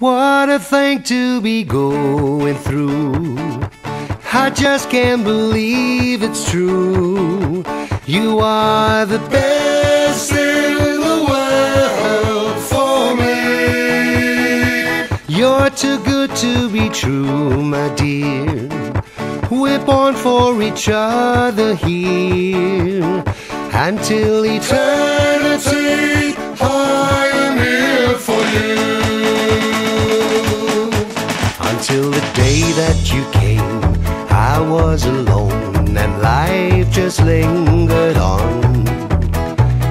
What a thing to be going through. I just can't believe it's true. You are the best in the world for me. You're too good to be true, my dear. We're born for each other here. Until eternity, I am here for you. Until the day that you came, I was alone and life just lingered on.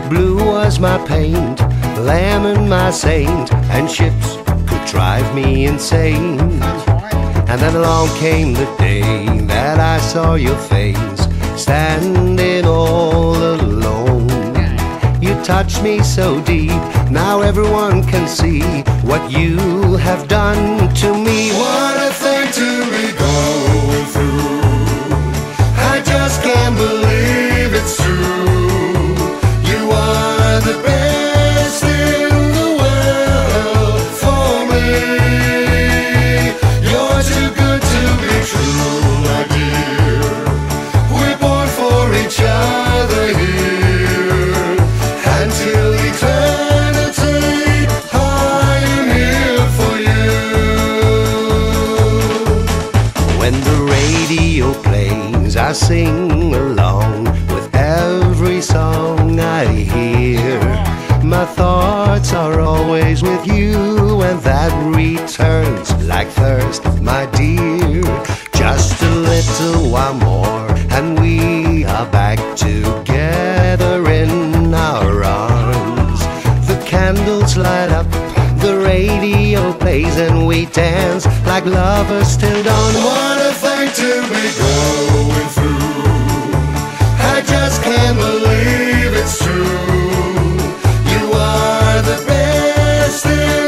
Blue was my paint, lemon my saint, and ships could drive me insane. And then along came the day that I saw your face, standing all alone. You touched me so deep, now everyone can see what you have done to me. What a thing to be going through. I just can't believe it's true. You are the best in the world for me. You're too good to be true, my dear. We're born for each other here. Until eternity, I am here for you. When the radio plays, I sing along with every song I hear. My thoughts are always with you, and that returns like thirst, my dear. Just a little while more, and we are back together in our arms. The candles light up, the radio plays, and we dance like lovers till dawn. What a thing to be going through. I just can't believe it's true. You are the best in